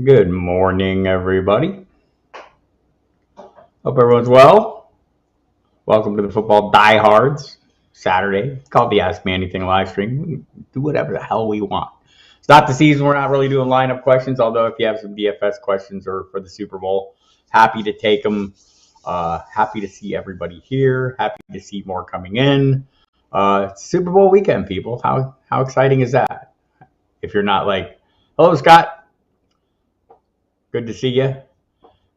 Good morning, everybody. Hope everyone's well. Welcome to the Football Diehards Saturday. It's called the Ask Me Anything live stream. We can do whatever the hell we want. It's not the season. We're not really doing lineup questions, although if you have some DFS questions or for the Super Bowl, happy to take them. Happy to see everybody here. Happy to see more coming in. It's Super Bowl weekend, people. How exciting is that? If you're not like, hello, Scott. Good to see you.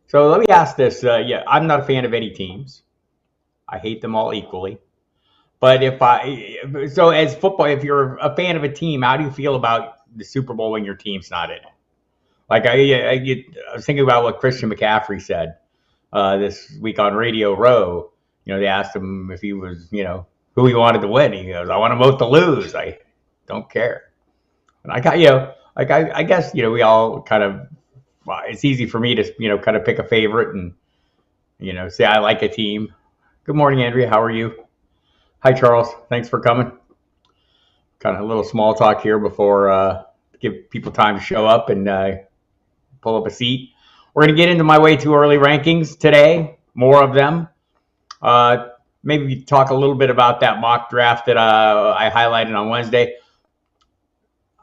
So let me ask this. I'm not a fan of any teams. I hate them all equally. But as football, if you're a fan of a team, how do you feel about the Super Bowl when your team's not in it? Like I was thinking about what Christian McCaffrey said this week on Radio Row. They asked him if he was, who he wanted to win. He goes, "I want them both to lose. I don't care." And I got, I guess, we all kind of. Well, it's easy for me to, kind of pick a favorite and, say I like a team. Good morning, Andrea. How are you? Hi, Charles. Thanks for coming. Kind of a little small talk here before give people time to show up and pull up a seat. We're going to get into my way too early rankings today. More of them. Maybe talk a little bit about that mock draft that I highlighted on Wednesday.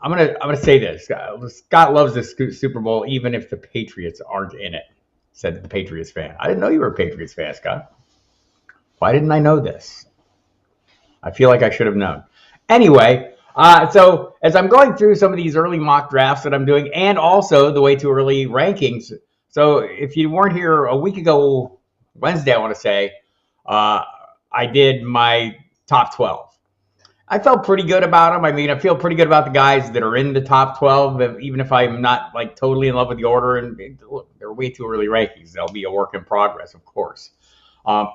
I'm gonna say this. Scott loves this Super Bowl, even if the Patriots aren't in it, said the Patriots fan. I didn't know you were a Patriots fan, Scott. Why didn't I know this? I feel like I should have known. Anyway, so as I'm going through some of these early mock drafts that I'm doing, and also the way too early rankings. So if you weren't here a week ago, Wednesday, I want to say, I did my top 12. I felt pretty good about them. I mean, I feel pretty good about the guys that are in the top 12, even if I'm not like totally in love with the order. And look, they're way too early rankings. They'll be a work in progress, of course. But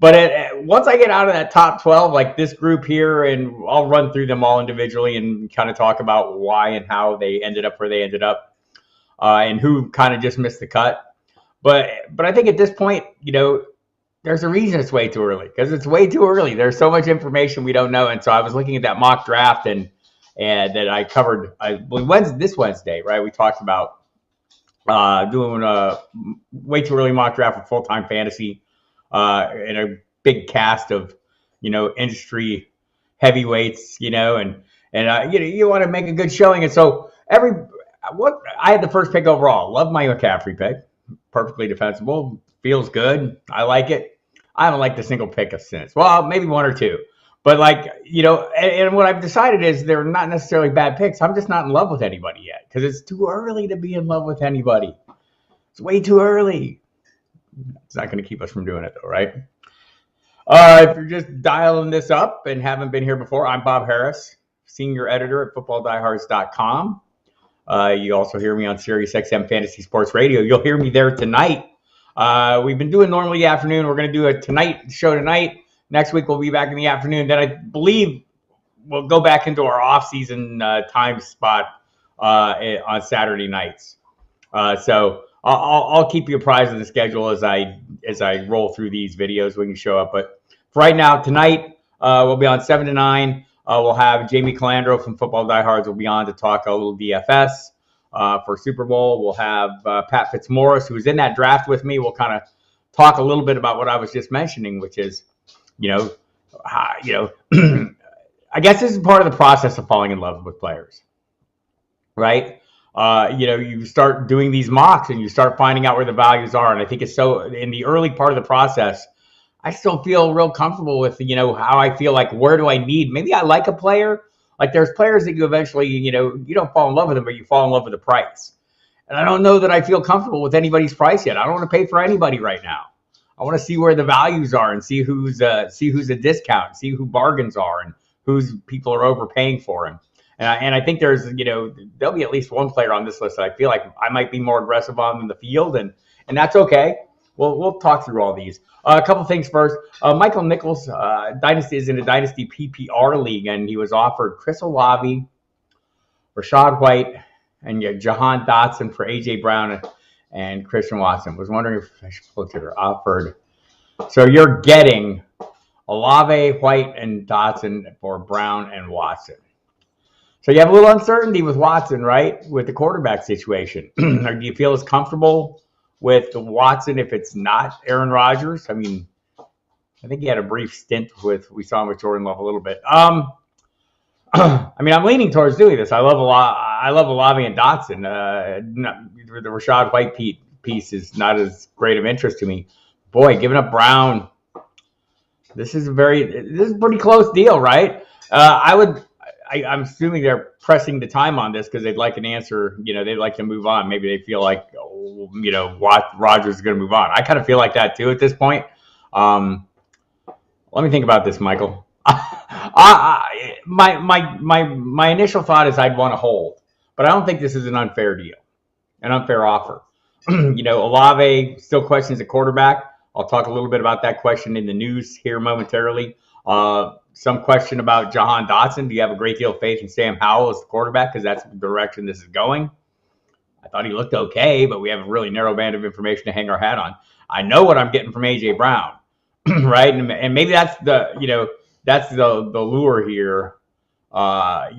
once I get out of that top 12, like this group here, and I'll run through them all individually and kind of talk about why and how they ended up where they ended up, and who kind of just missed the cut. But I think at this point, there's a reason it's way too early, because it's way too early. There's so much information we don't know. And so I was looking at that mock draft and that I covered this Wednesday, right? We talked about doing a way too early mock draft for full-time fantasy and a big cast of, industry heavyweights, and you want to make a good showing. And so I had the first pick overall. Love my McCaffrey pick. Perfectly defensible. Feels good. I like it. I haven't liked a single pick since. Well, maybe one or two. But and what I've decided is they're not necessarily bad picks. I'm just not in love with anybody yet because it's too early to be in love with anybody. It's way too early. It's not going to keep us from doing it though, right? If you're just dialing this up and haven't been here before, I'm Bob Harris, senior editor at footballdiehards.com. You also hear me on Sirius XM Fantasy Sports Radio. You'll hear me there tonight. We've been doing normally the afternoon. We're going to do a show tonight. Next week, we'll be back in the afternoon. Then I believe we'll go back into our off-season time spot on Saturday nights. So I'll keep you apprised of the schedule as I roll through these videos when you show up. But for right now, tonight, we'll be on 7 to 9. We'll have Jamie Calandro from Football Diehards will be on to talk a little DFS. For Super Bowl, we'll have Pat Fitzmaurice, who's in that draft with me. We'll kind of talk a little bit about what I was just mentioning, which is, I guess this is part of the process of falling in love with players, right? You start doing these mocks and you start finding out where the values are. And I think it's so in the early part of the process, I still feel real comfortable with, how I feel like, where do I need? Maybe I like a player. Like there's players that you eventually, you don't fall in love with them, but you fall in love with the price. And I don't know that I feel comfortable with anybody's price yet. I don't want to pay for anybody right now. I want to see where the values are and see who's a discount, see who bargains are and who's people are overpaying for him. And I think there's, there'll be at least one player on this list that I feel like I might be more aggressive on in the field, and that's okay. We'll talk through all these. A couple things first. Michael Nichols is in a Dynasty PPR league, and he was offered Chris Olave, Rashad White, and Jahan Dotson for A.J. Brown and Christian Watson. Was wondering if I should look at her offered. So you're getting Olave, White, and Dotson for Brown and Watson. So you have a little uncertainty with Watson, right? With the quarterback situation. Or do you feel as comfortable with Watson if it's not Aaron Rodgers? I mean, I think he had a brief stint we saw him with Jordan Love a little bit. I mean, I'm leaning towards doing this. I love Olave and Dotson. The Rashad White piece is not as great of interest to me. Boy, giving up Brown. This is a pretty close deal, right? I'm assuming they're pressing the time on this because they'd like an answer. They'd like to move on. Maybe they feel like, Rodgers is going to move on. I kind of feel like that too at this point. Let me think about this, Michael. My initial thought is I'd want to hold, but I don't think this is an unfair deal, an unfair offer. Olave still questions at quarterback. I'll talk a little bit about that question in the news here momentarily. Some question about Jahan Dotson. Do you have a great deal of faith in Sam Howell as the quarterback? Because that's the direction this is going. I thought he looked okay, but we have a really narrow band of information to hang our hat on. I know what I'm getting from A.J. Brown, right? And maybe that's the lure here. I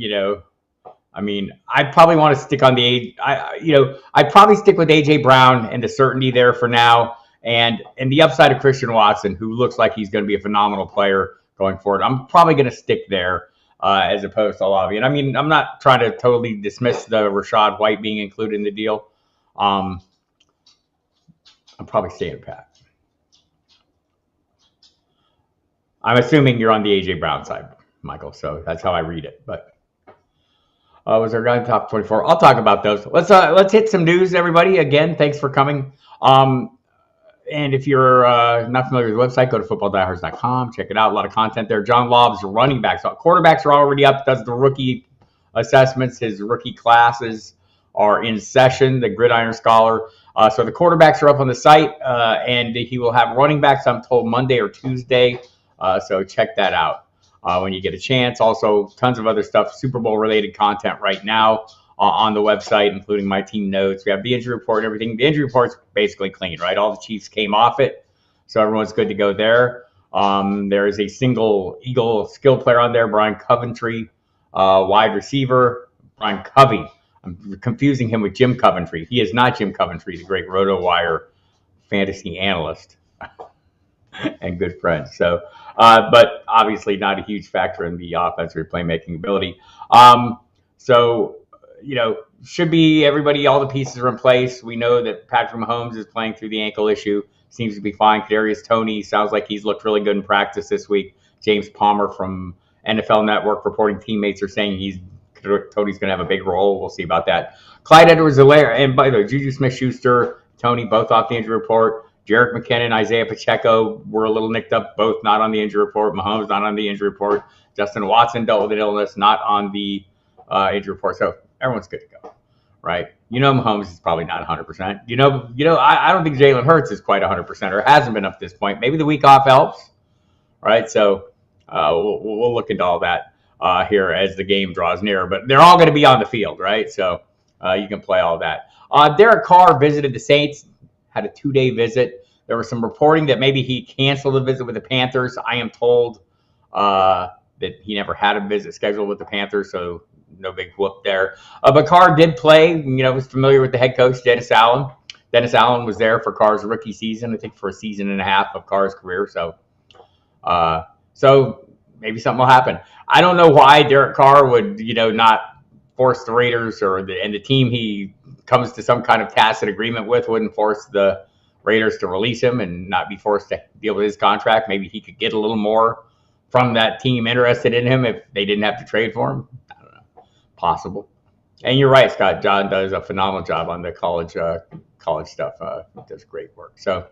mean, I'd probably want to stick on I'd probably stick with A.J. Brown and the certainty there for now, and the upside of Christian Watson, who looks like he's going to be a phenomenal player going forward. I'm probably going to stick there as opposed to Olave. And I mean, I'm not trying to totally dismiss the Rashad White being included in the deal. I'm probably staying pat. I'm assuming you're on the A.J. Brown side, Michael, so that's how I read it. But was our guy top 24? I'll talk about those. Let's hit some news, everybody. Again, thanks for coming. And if you're not familiar with the website, go to footballdiehards.com. Check it out. A lot of content there. John Lobb's running backs. Quarterbacks are already up. Does the rookie assessments. His rookie classes are in session. The Gridiron Scholar. So the quarterbacks are up on the site, and he will have running backs, I'm told, Monday or Tuesday. So check that out when you get a chance. Also, tons of other stuff, Super Bowl related content right now on the website, including my team notes. We have the injury report and everything. The injury report's basically clean, right? All the Chiefs came off it, so everyone's good to go there. There is a single Eagle skill player on there, Brian Coventry, wide receiver. Brian Covey. I'm confusing him with Jim Coventry. He is not Jim Coventry, the great RotoWire fantasy analyst and good friend. So, but obviously not a huge factor in the offensive playmaking ability. Should be everybody, all the pieces are in place. We know that Patrick Mahomes is playing through the ankle issue. Seems to be fine. Kadarius Toney sounds like he's looked really good in practice this week. James Palmer from NFL Network reporting teammates are saying Tony's going to have a big role. We'll see about that. Clyde Edwards-Helaire, and by the way, Juju Smith-Schuster, Toney, both off the injury report. Jerick McKinnon, Isaiah Pacheco were a little nicked up, both not on the injury report. Mahomes not on the injury report. Justin Watson dealt with an illness, not on the injury report. So everyone's good to go, right? Mahomes is probably not 100%. I don't think Jalen Hurts is quite 100% or hasn't been up to this point. Maybe the week off helps, right? So we'll look into all that here as the game draws nearer. But they're all going to be on the field, right? So you can play all that. Derek Carr visited the Saints, had a 2-day visit. There was some reporting that maybe he canceled the visit with the Panthers. I am told that he never had a visit scheduled with the Panthers, so no big whoop there. But Carr did play, was familiar with the head coach, Dennis Allen. Dennis Allen was there for Carr's rookie season, I think for a season and a half of Carr's career. So maybe something will happen. I don't know why Derek Carr would, not force the Raiders and the team he comes to some kind of tacit agreement with wouldn't force the Raiders to release him and not be forced to deal with his contract. Maybe he could get a little more from that team interested in him if they didn't have to trade for him. I don't know. Possible. And you're right, Scott. John does a phenomenal job on the college stuff. He does great work. So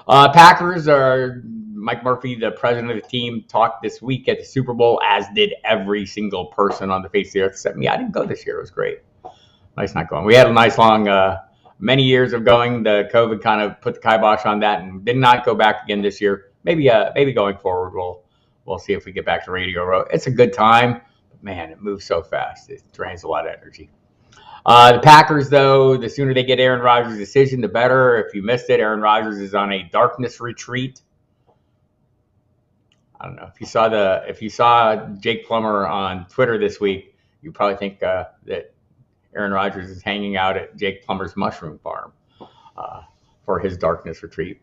Packers Mike Murphy, the president of the team, talked this week at the Super Bowl, as did every single person on the face of the earth except me. I didn't go this year. It was great. Nice not going. We had a nice long many years of going. The COVID kind of put the kibosh on that and did not go back again this year. Maybe going forward we'll see if we get back to Radio Row. It's a good time, but man, it moves so fast. It drains a lot of energy. The Packers, though, the sooner they get Aaron Rodgers' decision, the better. If you missed it, Aaron Rodgers is on a darkness retreat. I don't know if you saw Jake Plummer on Twitter this week. you probably think that Aaron Rodgers is hanging out at Jake Plummer's mushroom farm for his darkness retreat.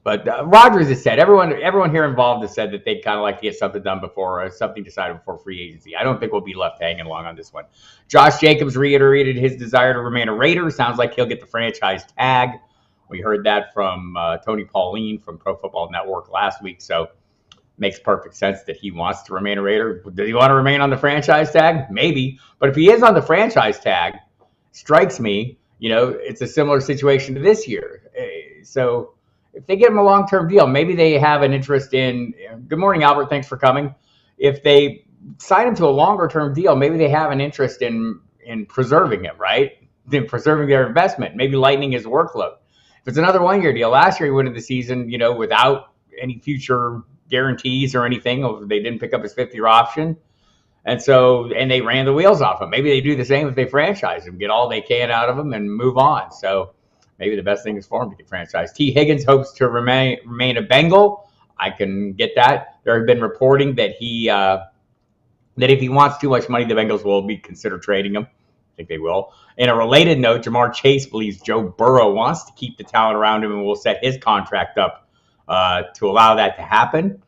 But Rodgers has said, everyone here involved has said that they'd kind of like to get something done before, something decided before free agency. I don't think we'll be left hanging long on this one. Josh Jacobs reiterated his desire to remain a Raider. Sounds like he'll get the franchise tag. We heard that from Tony Pauline from Pro Football Network last week. So makes perfect sense that he wants to remain a Raider. Does he want to remain on the franchise tag? Maybe. But if he is on the franchise tag, strikes me, it's a similar situation to this year. So if they give him a long-term deal, maybe they have an interest in, good morning, Albert, thanks for coming. If they sign him to a longer-term deal, maybe they have an interest in preserving him, right? In preserving their investment, maybe lightening his workload. If it's another one-year deal, last year he went into the season, without any future guarantees or anything. They didn't pick up his fifth-year option. And they ran the wheels off him. Maybe they do the same if they franchise him, get all they can out of him and move on. So maybe the best thing is for him to get franchised. T. Higgins hopes to remain a Bengal. I can get that. There have been reporting that that if he wants too much money, the Bengals will be consider trading him. I think they will. In a related note, Jamar Chase believes Joe Burrow wants to keep the talent around him and will set his contract up to allow that to happen.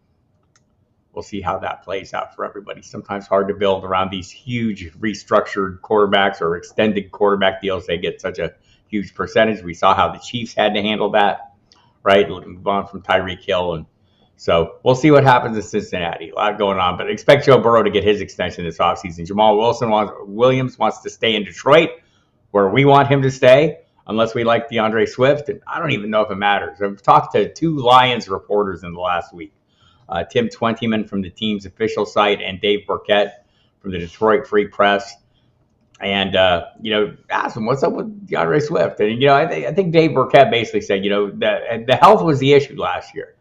We'll see how that plays out for everybody. Sometimes hard to build around these huge restructured quarterbacks or extended quarterback deals. They get such a huge percentage. We saw how the Chiefs had to handle that, right? Move on from Tyreek Hill. And so we'll see what happens in Cincinnati. A lot going on, but expect Joe Burrow to get his extension this offseason. Jamal Williams wants to stay in Detroit, where we want him to stay, unless we like DeAndre Swift. And I don't even know if it matters. I've talked to 2 Lions reporters in the last week. Tim Twentyman from the team's official site and Dave Burkett from the Detroit Free Press. And, asked him, what's up with DeAndre Swift? And, I think Dave Burkett basically said, the health was the issue last year.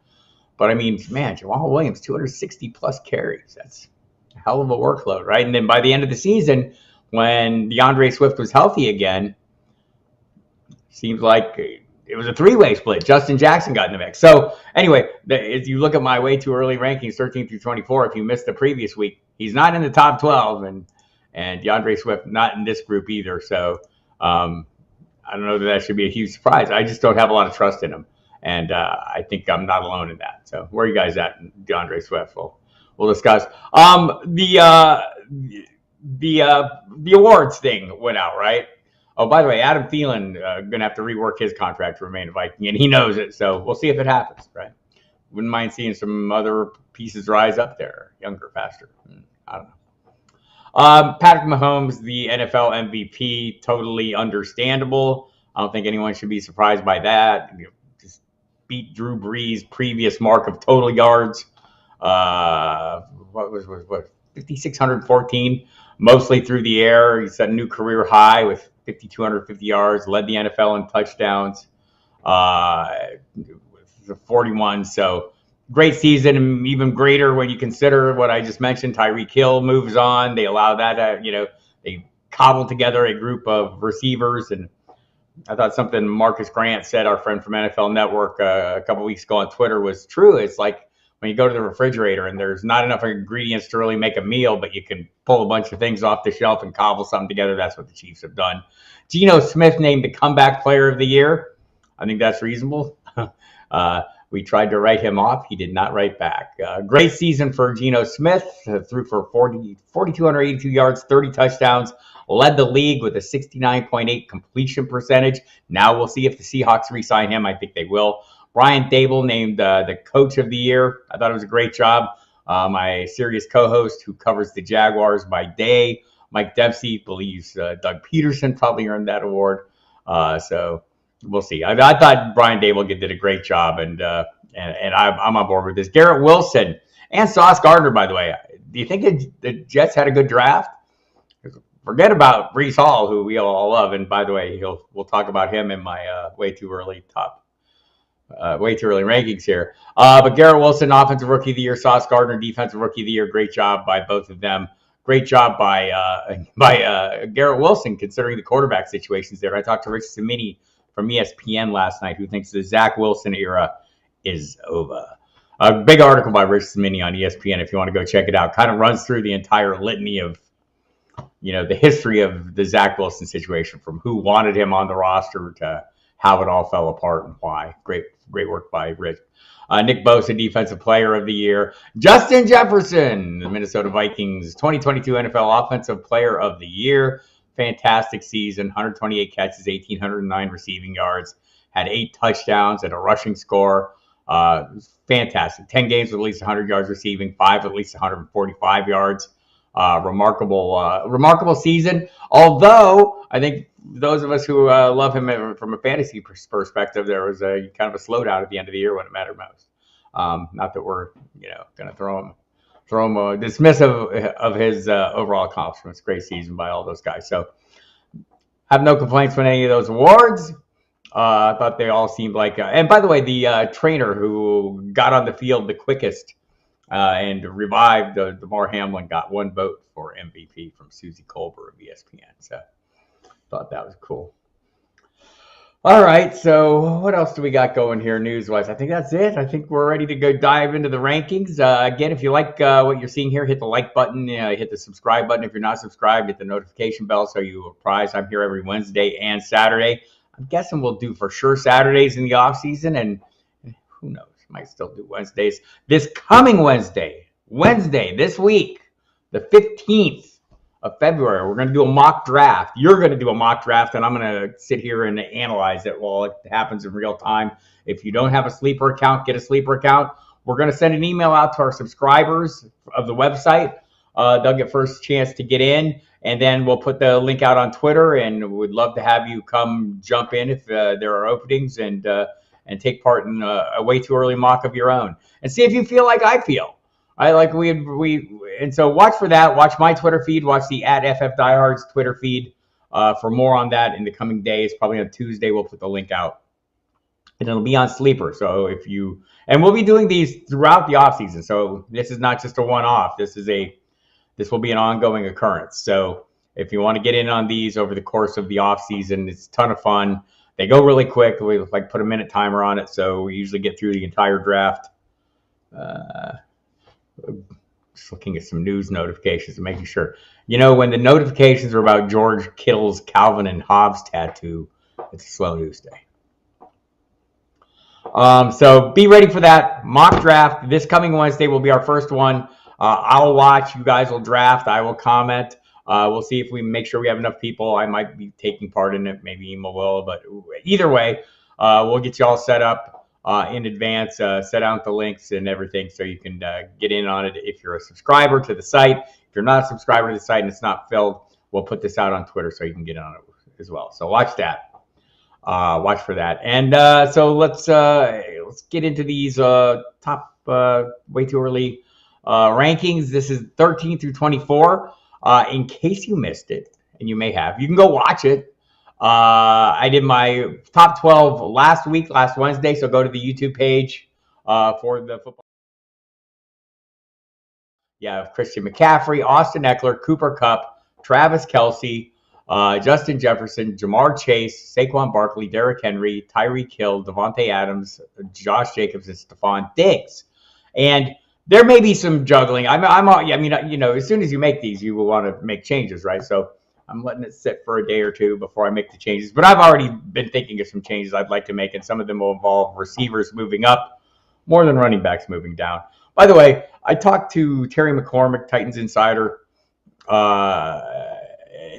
But, man, Jamal Williams, 260-plus carries. That's a hell of a workload, right? And then by the end of the season, when DeAndre Swift was healthy again, seems like it was a 3-way split. Justin Jackson got in the mix. So anyway, if you look at my way too early rankings, 13 through 24, if you missed the previous week, he's not in the top 12, and DeAndre Swift not in this group either. So I don't know that should be a huge surprise. I just don't have a lot of trust in him, and I think I'm not alone in that. So where are you guys at, DeAndre Swift? We'll discuss. The awards thing went out, right? Oh, by the way, Adam Thielen going to have to rework his contract to remain a Viking, and he knows it. So we'll see if it happens, right? Wouldn't mind seeing some other pieces rise up there, younger, faster. I don't know. Patrick Mahomes, the NFL MVP, totally understandable. I don't think anyone should be surprised by that. Just beat Drew Brees' previous mark of total yards. What 5,614, mostly through the air. He set a new career high with 5,250 yards, led the NFL in touchdowns with 41. So great season, and even greater when you consider what I just mentioned. Tyreek Hill moves on. They allow that, they cobbled together a group of receivers. And I thought something Marcus Grant said, our friend from NFL Network, a couple weeks ago on Twitter was true. It's like when you go to the refrigerator and there's not enough ingredients to really make a meal, but you can pull a bunch of things off the shelf and cobble something together. That's what the Chiefs have done. Geno Smith named the comeback player of the year. I think that's reasonable. We tried to write him off. He did not write back. Great season for Geno Smith. Threw for 4,282 yards, 30 touchdowns. Led the league with a 69.8 completion percentage. Now we'll see if the Seahawks re-sign him. I think they will. Brian Dable named the coach of the year. I thought it was a great job. My Sirius co-host who covers the Jaguars by day, Mike Dempsey, believes Doug Peterson probably earned that award. So we'll see. I thought Brian Dable did a great job, and I'm on board with this. Garrett Wilson and Sauce Gardner, by the way. Do you think the Jets had a good draft? Forget about Breece Hall, who we all love, and by the way, we'll talk about him in my way too early rankings here. But Garrett Wilson, Offensive Rookie of the Year, Sauce Gardner, Defensive Rookie of the Year. Great job by both of them. Great job by Garrett Wilson, considering the quarterback situations there. I talked to Rich Cimini from ESPN last night, who thinks the Zach Wilson era is over. A big article by Rich Cimini on ESPN, if you want to go check it out. Kind of runs through the entire litany of the history of the Zach Wilson situation, from who wanted him on the roster to how it all fell apart and why. Great work by Rich. Nick Bosa, Defensive Player of the Year. Justin Jefferson, the Minnesota Vikings 2022 NFL Offensive Player of the Year. Fantastic season, 128 catches, 1,809 receiving yards, had 8 touchdowns and a rushing score. Fantastic. 10 games with at least 100 yards receiving, 5 with at least 145 yards. Remarkable season. Although I think those of us who love him from a fantasy perspective, there was a kind of a slowdown at the end of the year when it mattered most. Not that we're going to throw him dismissive of his overall accomplishments. Great season by all those guys. So have no complaints with any of those awards. I thought they all seemed like, and by the way, the trainer who got on the field the quickest and revived Damar Hamlin got 1 vote for MVP from Susie Colbert of ESPN. So thought that was cool. All right, so what else do we got going here news-wise? I think that's it. I think we're ready to go dive into the rankings. Again, if you like what you're seeing here, hit the like button, hit the subscribe button. If you're not subscribed, hit the notification bell so you're apprised. I'm here every Wednesday and Saturday. I'm guessing we'll do for sure Saturdays in the off season, and who knows, might still do Wednesdays. This coming Wednesday, this week, the 15th of February, we're going to do a mock draft. You're going to do a mock draft, and I'm going to sit here and analyze it while it happens in real time. If you don't have a sleeper account, get a sleeper account. We're going to send an email out to our subscribers of the website. They'll get first chance to get in, and then we'll put the link out on Twitter, and we'd love to have you come jump in if there are openings and take part in a way too early mock of your own, and see if you feel like I feel. And so watch for that. Watch my Twitter feed. Watch the @FFDiehards Twitter feed for more on that in the coming days. Probably on Tuesday we'll put the link out, and it'll be on Sleeper. So and we'll be doing these throughout the off season. So this is not just a one-off. This will be an ongoing occurrence. So if you want to get in on these over the course of the off season, it's a ton of fun. They go really quick. We put a minute timer on it, so we usually get through the entire draft. Just looking at some news notifications and making sure. When the notifications are about George Kittle's Calvin and Hobbes tattoo, it's a slow news day. So be ready for that mock draft. This coming Wednesday will be our first one. I'll watch. You guys will draft. I will comment. We'll see if we make sure we have enough people. I might be taking part in it. Maybe Emma will. But either way, we'll get you all set up in advance, set out the links and everything so you can get in on it if you're a subscriber to the site. If you're not a subscriber to the site and it's not filled, we'll put this out on Twitter so you can get on it as well. So watch that. Watch for that. And so let's get into these top way too early rankings. This is 13 through 24. In case you missed it, and you may have, you can go watch it. I did my top 12 last Wednesday, so go to the YouTube page for the football. Yeah, Christian McCaffrey, Austin Eckler, Cooper Kupp, Travis Kelce, Justin Jefferson, Jamar Chase, Saquon Barkley, Derrick Henry, Tyreek Hill, Devontae Adams, Josh Jacobs, and Stephon Diggs. And there may be some juggling. As soon as you make these, you will want to make changes, right? So I'm letting it sit for a day or two before I make the changes. But I've already been thinking of some changes I'd like to make, and some of them will involve receivers moving up more than running backs moving down. By the way, I talked to Terry McCormick, Titans Insider,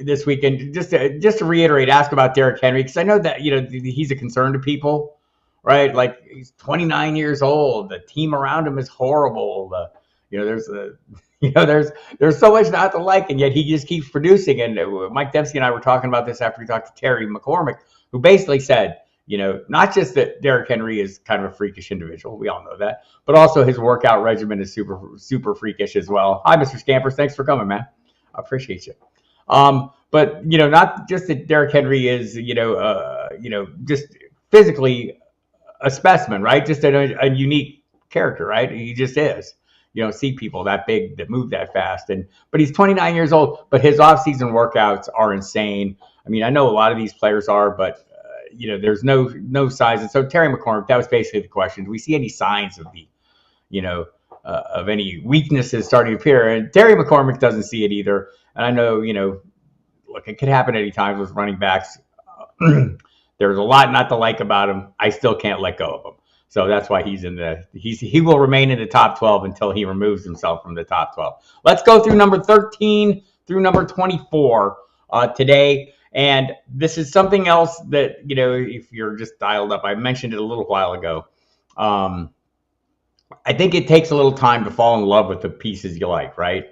this weekend, just to reiterate, ask about Derrick Henry, because I know that he's a concern to people, right? Like, he's 29 years old. The team around him is horrible. There's so much not to like, and yet he just keeps producing. And Mike Dempsey and I were talking about this after we talked to Terry McCormick, who basically said, not just that Derrick Henry is kind of a freakish individual, we all know that, but also his workout regimen is super, super freakish as well. Hi, Mr. Scampers. Thanks for coming, man. I appreciate you. But not just that Derrick Henry is, just physically a specimen, right? Just a unique character, right? He just is. You don't see people that big that move that fast. But he's 29 years old, but his off-season workouts are insane. I mean, I know a lot of these players are, but there's no size. And so Terry McCormick, that was basically the question. Do we see any signs of of any weaknesses starting to appear? And Terry McCormick doesn't see it either. And I know, look, it could happen anytime with running backs. There's a lot not to like about him. I still can't let go of him. So that's why he will remain in the top 12 until he removes himself from the top 12. Let's go through number 13 through number 24 today. And this is something else that, if you're just dialed up, I mentioned it a little while ago. I think it takes a little time to fall in love with the pieces you like, right?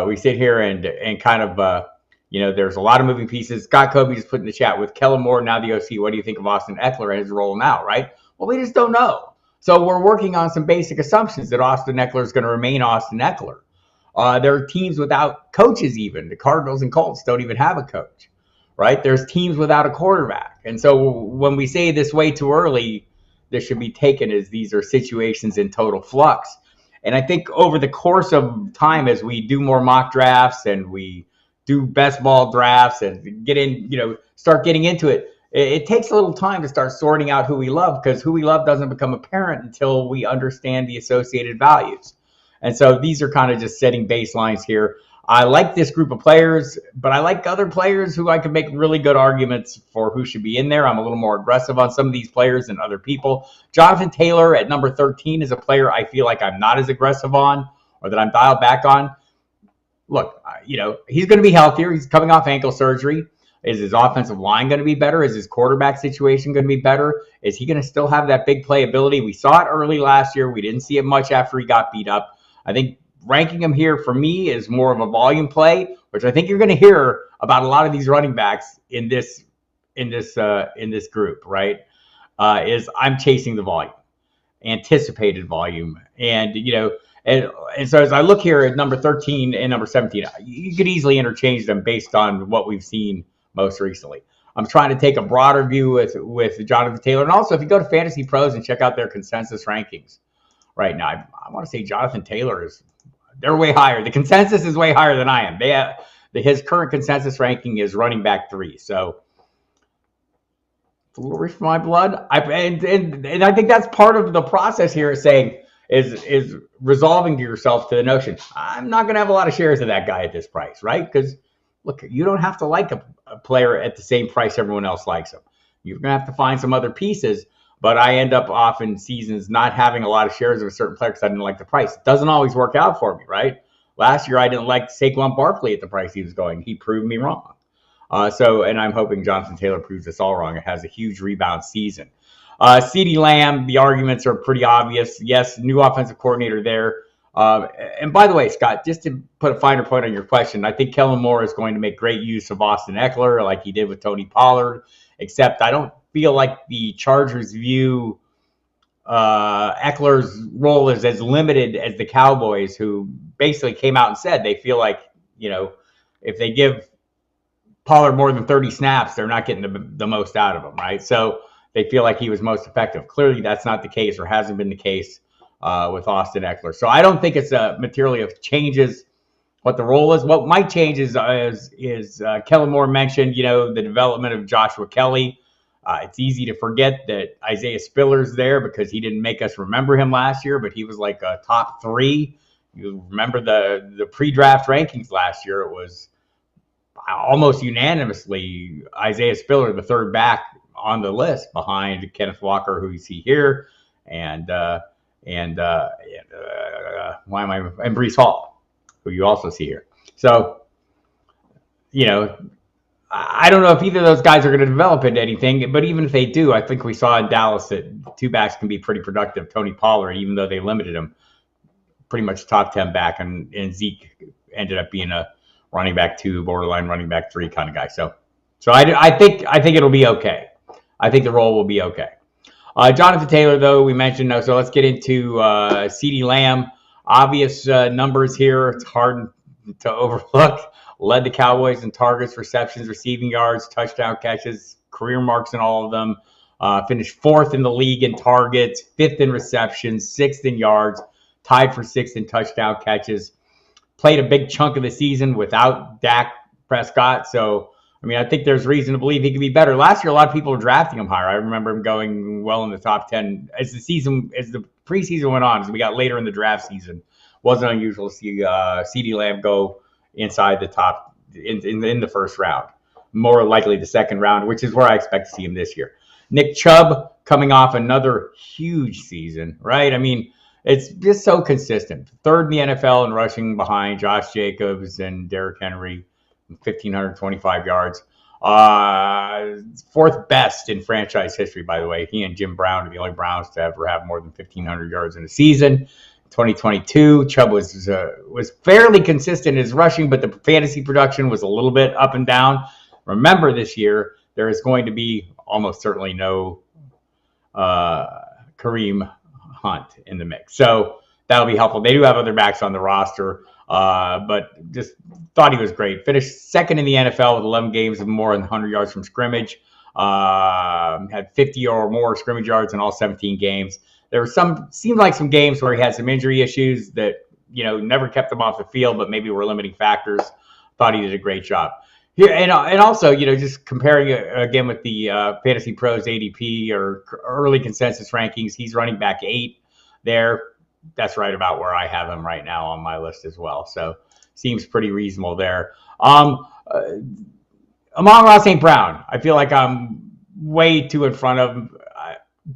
We sit here and kind of, there's a lot of moving pieces. Scott Kobe just put in the chat with Kellen Moore, now the OC. What do you think of Austin Eckler and his role now, right? Well, we just don't know. So we're working on some basic assumptions that Austin Eckler is going to remain Austin Eckler. There are teams without coaches even. The Cardinals and Colts don't even have a coach, right? There's teams without a quarterback. And so when we say this way too early, this should be taken as these are situations in total flux. And I think over the course of time, as we do more mock drafts and we do best ball drafts and start getting into it, it takes a little time to start sorting out who we love, because who we love doesn't become apparent until we understand the associated values. And so these are kind of just setting baselines here. I like this group of players, but I like other players who I could make really good arguments for who should be in there. I'm a little more aggressive on some of these players than other people. Jonathan Taylor at number 13 is a player I feel like I'm not as aggressive on, or that I'm dialed back on. Look, he's going to be healthier. He's coming off ankle surgery. Is his offensive line going to be better? Is his quarterback situation going to be better? Is he going to still have that big playability? We saw it early last year. We didn't see it much after he got beat up. I think ranking him here for me is more of a volume play, which I think you're going to hear about a lot of these running backs in this group, right? Is I'm chasing the volume, anticipated volume, and so as I look here at number 13 and number 17, you could easily interchange them based on what we've seen most recently. I'm trying to take a broader view with Jonathan Taylor, and also if you go to Fantasy Pros and check out their consensus rankings right now, I want to say Jonathan Taylor they're way higher. The consensus is way higher than I am. His current consensus ranking is running back 3. So it's a little rich for my blood. And I think that's part of the process here, is resolving to yourself to the notion, I'm not going to have a lot of shares of that guy at this price, right? Because look, you don't have to like a player at the same price everyone else likes him. You're going to have to find some other pieces. But I end up often seasons not having a lot of shares of a certain player because I didn't like the price. It doesn't always work out for me, right? Last year, I didn't like Saquon Barkley at the price he was going. He proved me wrong. And I'm hoping Jonathan Taylor proves us all wrong. It has a huge rebound season. CeeDee Lamb, the arguments are pretty obvious. Yes, new offensive coordinator there. And by the way, Scott, just to put a finer point on your question, I think Kellen Moore is going to make great use of Austin Eckler like he did with Tony Pollard, except I don't feel like the Chargers view Eckler's role is as limited as the Cowboys, who basically came out and said they feel like, if they give Pollard more than 30 snaps, they're not getting the most out of him, right? So they feel like he was most effective. Clearly, that's not the case, or hasn't been the case with Austin Eckler. So I don't think it's materially of changes what the role is. What might change is Kellen Moore mentioned, the development of Joshua Kelly. It's easy to forget that Isaiah Spiller's there because he didn't make us remember him last year, but he was like a top 3. You remember the pre-draft rankings last year. It was almost unanimously Isaiah Spiller, the third back on the list, behind Kenneth Walker, who you see here, and Breece Hall, who you also see here. So, I don't know if either of those guys are going to develop into anything, but even if they do, I think we saw in Dallas that 2 backs can be pretty productive. Tony Pollard, even though they limited him, pretty much top 10 back, and Zeke ended up being a running back 2, borderline running back 3 kind of guy. So I think it'll be okay. I think the role will be okay. Jonathan Taylor, though, we mentioned. So let's get into CeeDee Lamb. Obvious numbers here. It's hard to overlook. Led the Cowboys in targets, receptions, receiving yards, touchdown catches, career marks in all of them. Finished 4th in the league in targets, 5th in receptions, 6th in yards, tied for 6th in touchdown catches. Played a big chunk of the season without Dak Prescott. So, I think there's reason to believe he could be better. Last year, a lot of people were drafting him higher. I remember him going well in the top 10. As the preseason went on, as we got later in the draft season, wasn't unusual to see CeeDee Lamb go inside the top in the first round, more likely the second round, which is where I expect to see him this year. Nick Chubb coming off another huge season, right? I mean, it's just so consistent. Third in the NFL in rushing behind Josh Jacobs and Derrick Henry, 1,525 yards. Fourth best in franchise history, by the way. He and Jim Brown are the only Browns to ever have more than 1,500 yards in a season. 2022, Chubb was fairly consistent in his rushing, but the fantasy production was a little bit up and down. Remember, this year there is going to be almost certainly no Kareem Hunt in the mix, so that'll be helpful. They do have other backs on the roster, but just thought he was great. Finished second in the NFL with 11 games of more than 100 yards from scrimmage. Had 50 or more scrimmage yards in all 17 games. There were seemed like some games where he had some injury issues that, never kept him off the field, but maybe were limiting factors. Thought he did a great job. Here, and also, just comparing it again with the Fantasy Pros ADP or early consensus rankings, he's running back 8 there. That's right about where I have him right now on my list as well. So seems pretty reasonable there. Amon-Ra St. Brown, I feel like I'm way too in front of him.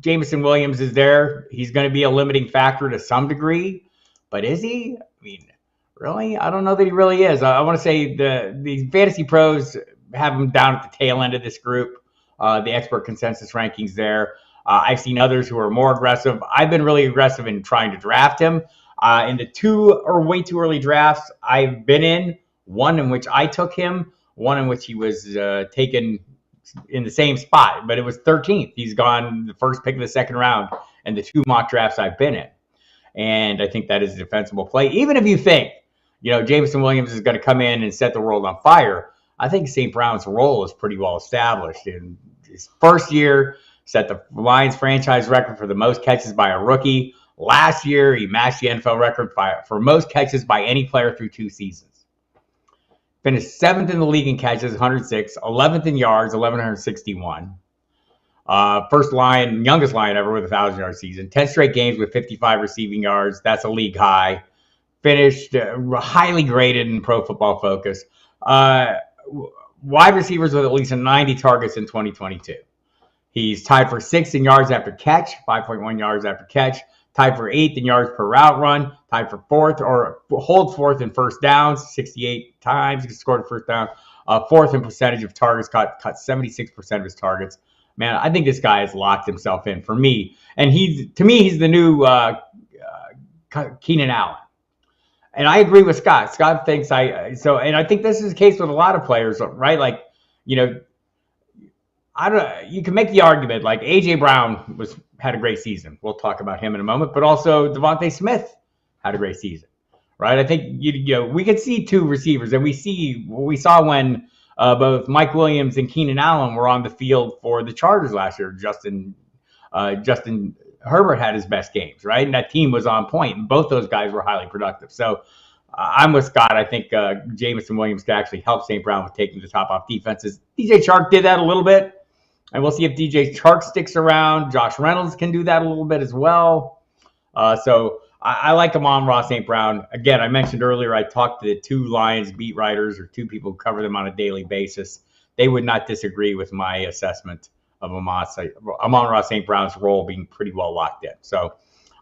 Jameson Williams is there. He's going to be a limiting factor to some degree, but is he? I mean, really? I don't know that he really is. I want to say the Fantasy Pros have him down at the tail end of this group, the expert consensus rankings there. I've seen others who are more aggressive. I've been really aggressive in trying to draft him. In the 2 or way too early drafts I've been in, one in which I took him, one in which he was taken in the same spot, but it was 13th. He's gone the first pick of the second round, and the 2 mock drafts I've been in. And I think that is a defensible play. Even if you think, Jameson Williams is going to come in and set the world on fire, I think St. Brown's role is pretty well established. In his first year, set the Lions franchise record for the most catches by a rookie. Last year, he matched the NFL record for most catches by any player through 2 seasons. Finished 7th in the league in catches, 106, 11th in yards, 1,161. Youngest Lion ever with a 1,000-yard season. 10 straight games with 55 receiving yards. That's a league high. Finished highly graded in Pro Football Focus. Wide receivers with at least 90 targets in 2022. He's tied for 6th in yards after catch, 5.1 yards after catch. Tied for 8th in yards per route run. Tied for 4th or holds 4th in first downs, 68 times he scored a first down. 4th in percentage of targets, cut 76% of his targets. Man, I think this guy has locked himself in for me. And he's the new Keenan Allen. And I agree with Scott. Scott thinks and I think this is the case with a lot of players, right? Like, you can make the argument like AJ Brown had a great season. We'll talk about him in a moment, but also Devontae Smith had a great season, right? I think we could see 2 receivers, and we saw when both Mike Williams and Keenan Allen were on the field for the Chargers last year. Justin Herbert had his best games, right? And that team was on point, and both those guys were highly productive. So I'm with Scott. I think Jameson Williams could actually help St. Brown with taking the top off defenses. DJ Chark did that a little bit. And we'll see if DJ Chark sticks around. Josh Reynolds can do that a little bit as well. So I like Amon-Ra St. Brown. Again, I mentioned earlier I talked to 2 Lions beat writers or 2 people who cover them on a daily basis. They would not disagree with my assessment of Amon-Ra St. Brown's role being pretty well locked in. So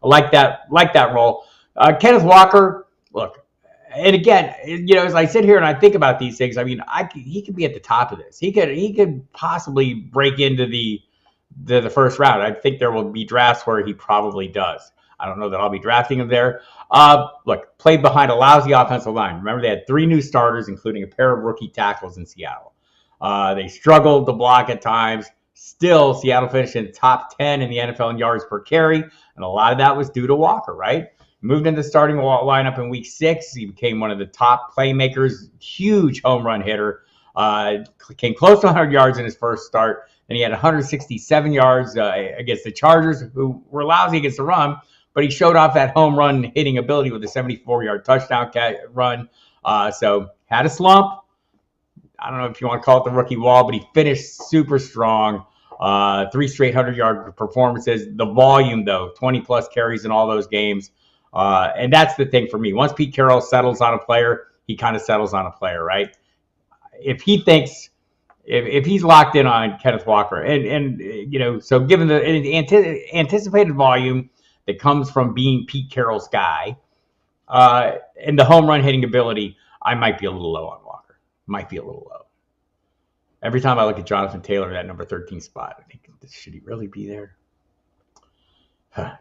I like that role. Kenneth Walker, look, and again, as I sit here and I think about these things, I mean, he could be at the top of this. He could possibly break into the first round. I think there will be drafts where he probably does. I don't know that I'll be drafting him there. Look, played behind a lousy offensive line. Remember, they had 3 new starters, including a pair of rookie tackles in Seattle. They struggled to block at times. Still, Seattle finished in the top 10 in the NFL in yards per carry, and a lot of that was due to Walker, right? Moved into the starting lineup in week 6. He became one of the top playmakers, huge home run hitter. Came close to 100 yards in his first start. Then he had 167 yards against the Chargers, who were lousy against the run, but he showed off that home run hitting ability with a 74-yard touchdown run. So had a slump. I don't know if you want to call it the rookie wall, but he finished super strong. 3 straight 100-yard performances. The volume, though, 20-plus carries in all those games. And that's the thing for me. Once Pete Carroll settles on a player, he kind of settles on a player, right? if he thinks if he's locked in on Kenneth Walker, and so given the anticipated volume that comes from being Pete Carroll's guy, and the home run hitting ability, I might be a little low on Walker. Might be a little low. Every time I look at Jonathan Taylor, that number 13 spot, I think, should he really be there?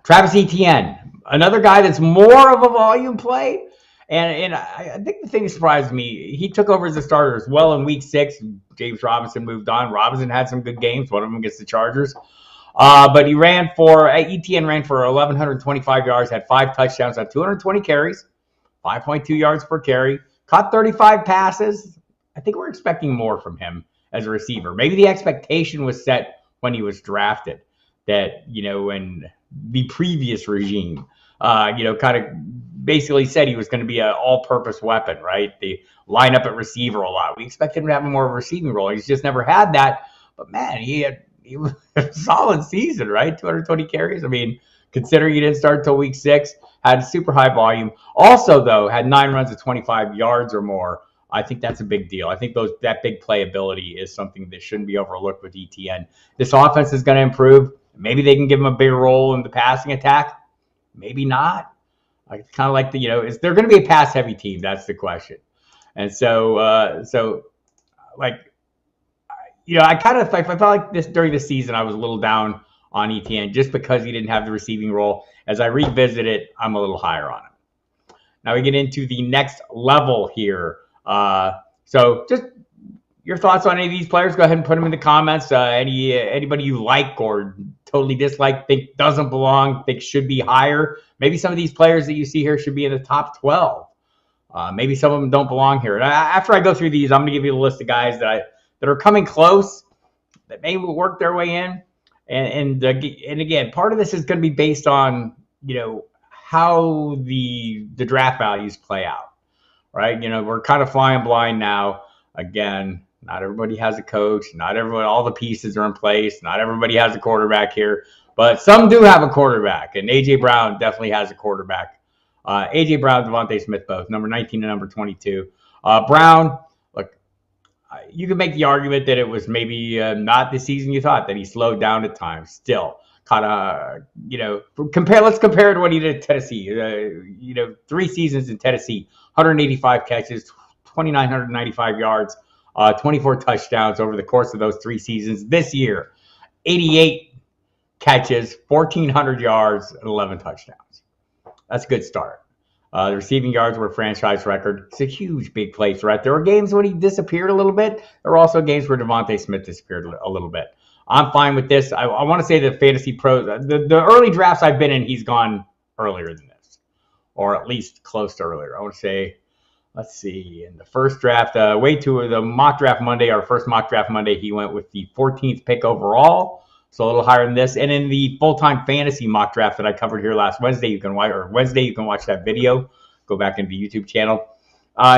Travis Etienne, another guy that's more of a volume play. And I think the thing that surprised me, he took over as a starter as well in week 6. James Robinson moved on. Robinson had some good games, one of them against the Chargers. But Etienne ran for 1,125 yards, had 5 touchdowns, had 220 carries, 5.2 yards per carry, caught 35 passes. I think we're expecting more from him as a receiver. Maybe the expectation was set when he was drafted that, in the previous regime, kind of basically said he was going to be an all-purpose weapon, right? They line up at receiver a lot. We expected him to have more of a receiving role. He's just never had that. But, man, he was a solid season, right? 220 carries. I mean, considering he didn't start until week 6, had super high volume. Also, though, had 9 runs of 25 yards or more. I think that's a big deal. I think that big playability is something that shouldn't be overlooked with ETN. This offense is going to improve. Maybe they can give him a bigger role in the passing attack. Maybe not. I kind of like is there going to be a pass-heavy team? That's the question. And so I felt like this during the season, I was a little down on ETN just because he didn't have the receiving role. As I revisit it, I'm a little higher on him. Now we get into the next level here. So just your thoughts on any of these players, go ahead and put them in the comments. Anybody you like or totally dislike, think doesn't belong, think should be higher. Maybe some of these players that you see here should be in the top 12. Maybe some of them don't belong here. And after I go through these, I'm going to give you a list of guys that are coming close, that may work their way in. And again, part of this is going to be based on, how the draft values play out, right? We're kind of flying blind now. Again, not everybody has a coach. Not everyone, all the pieces are in place. Not everybody has a quarterback here, but some do have a quarterback, and A.J. Brown definitely has a quarterback. A.J. Brown, Devontae Smith, both number 19 and number 22. Brown, look, you could make the argument that it was maybe not the season you thought, that he slowed down at times. Still, let's compare to what he did at Tennessee. 3 seasons in Tennessee, 185 catches, 2,995 yards, 24 touchdowns over the course of those 3 seasons. This year, 88 catches, 1,400 yards, and 11 touchdowns. That's a good start. The receiving yards were a franchise record. It's a huge, big play threat. There were games when he disappeared a little bit. There were also games where Devontae Smith disappeared a little bit. I'm fine with this. I want to say the fantasy pros, the early drafts I've been in, he's gone earlier than this, or at least close to earlier. I want to say, let's see, in the first draft, the mock draft Monday, our first mock draft Monday, he went with the 14th pick overall, so a little higher than this. And in the full-time fantasy mock draft that I covered here last Wednesday, you can watch that video. Go back into the YouTube channel.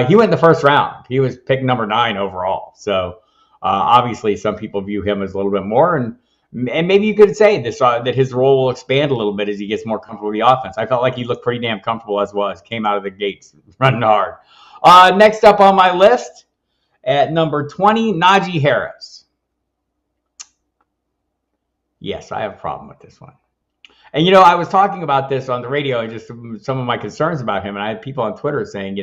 He went in the first round. He was pick number 9 overall. So obviously, some people view him as a little bit more, and maybe you could say this that his role will expand a little bit as he gets more comfortable with the offense. I felt like he looked pretty damn comfortable as was. Came out of the gates running hard. Next up on my list, at number 20, Najee Harris. Yes, I have a problem with this one. And, I was talking about this on the radio and just some of my concerns about him. And I had people on Twitter saying,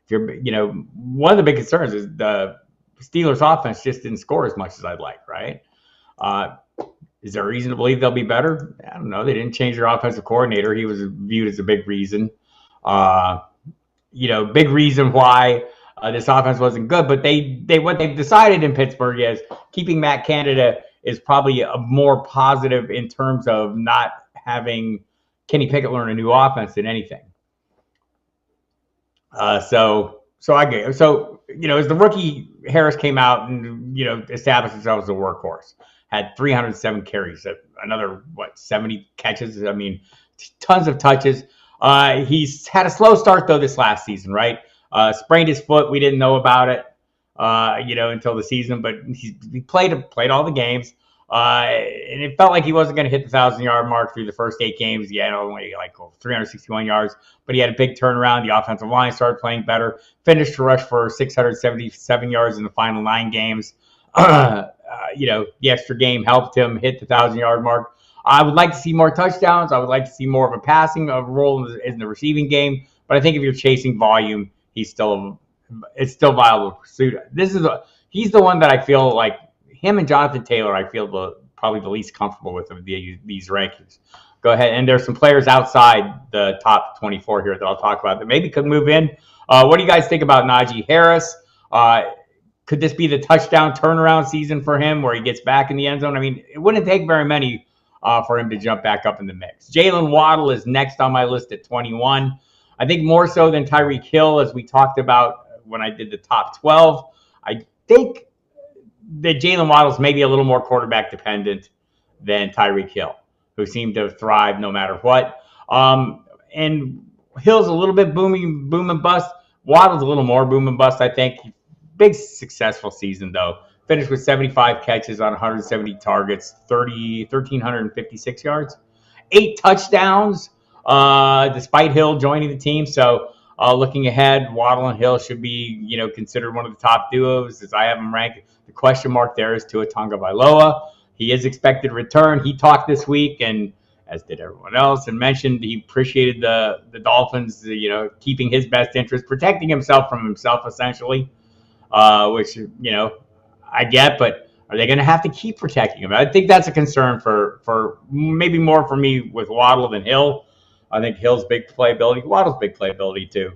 one of the big concerns is the Steelers offense just didn't score as much as I'd like, right? Is there a reason to believe they'll be better? I don't know. They didn't change their offensive coordinator. He was viewed as a big reason. Big reason why this offense wasn't good. But what they've decided in Pittsburgh is keeping Matt Canada is probably a more positive in terms of not having Kenny Pickett learn a new offense than anything. As the rookie, Harris came out and established himself as a workhorse. Had 307 carries, another 70 catches. I mean, tons of touches. He's had a slow start though this last season, right? Sprained his foot. We didn't know about it, until the season, but he played all the games. And it felt like he wasn't going to hit the 1,000-yard mark through the first 8 games. He had only like 361 yards, but he had a big turnaround. The offensive line started playing better. Finished to rush for 677 yards in the final 9 games. The extra game helped him hit the 1,000-yard mark. I would like to see more touchdowns. I would like to see more of a passing role in the receiving game. But I think if you're chasing volume, it's still viable pursuit. He's the one that I feel like him and Jonathan Taylor. I feel probably the least comfortable with of these rankings. Go ahead, and there's some players outside the top 24 here that I'll talk about that maybe could move in. What do you guys think about Najee Harris? Could this be the touchdown turnaround season for him where he gets back in the end zone? I mean, it wouldn't take very many for him to jump back up in the mix. Jalen Waddle is next on my list at 21. I think more so than Tyreek Hill, as we talked about when I did the top 12. I think that Jalen Waddle's maybe a little more quarterback dependent than Tyreek Hill, who seemed to thrive no matter what. And Hill's a little bit boom and bust. Waddle's a little more boom and bust, I think. Big successful season, though. Finished with 75 catches on 170 targets, 1,356 yards, 8 touchdowns, despite Hill joining the team. So looking ahead, Waddle and Hill should be, considered one of the top duos as I have them ranked. The question mark there is Tua Tagovailoa. He is expected to return. He talked this week, and as did everyone else, and mentioned he appreciated the Dolphins, keeping his best interest, protecting himself from himself, essentially, which, I get, but are they going to have to keep protecting him? I think that's a concern for maybe more for me with Waddle than Hill. I think Hill's big playability, Waddle's big playability too.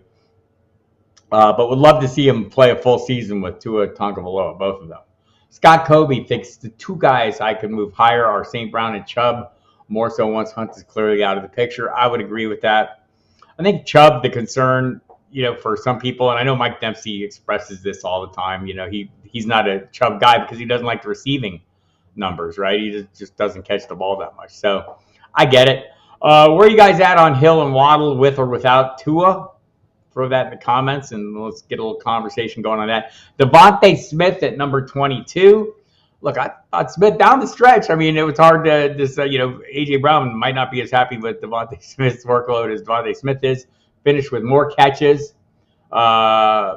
But would love to see him play a full season with Tua Tagovailoa, both of them. Scott Kobe thinks the 2 guys I could move higher are St. Brown and Chubb, more so once Hunt is clearly out of the picture. I would agree with that. I think Chubb, the concern, for some people, and I know Mike Dempsey expresses this all the time, he's not a Chubb guy because he doesn't like the receiving numbers, right? He just doesn't catch the ball that much. So I get it. Where are you guys at on Hill and Waddle with or without Tua? Throw that in the comments, and let's get a little conversation going on that. Devontae Smith at number 22. Look, I thought Smith down the stretch. I mean, it was hard to just, A.J. Brown might not be as happy with Devontae Smith's workload as Devontae Smith is. Finished with more catches, 95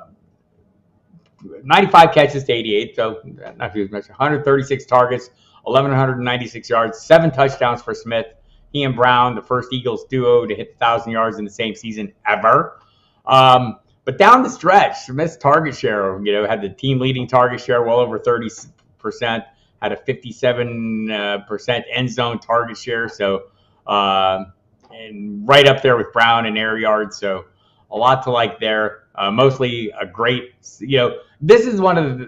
catches to 88, so not too much. 136 targets, 1,196 yards, 7 touchdowns for Smith. He and Brown, the first Eagles duo to hit 1,000 yards in the same season ever. But down the stretch, Smith's target share, had the team leading target share, well over 30%, had a 57% end zone target share. So, and right up there with Brown and air yards. So a lot to like there. Mostly a great, this is one of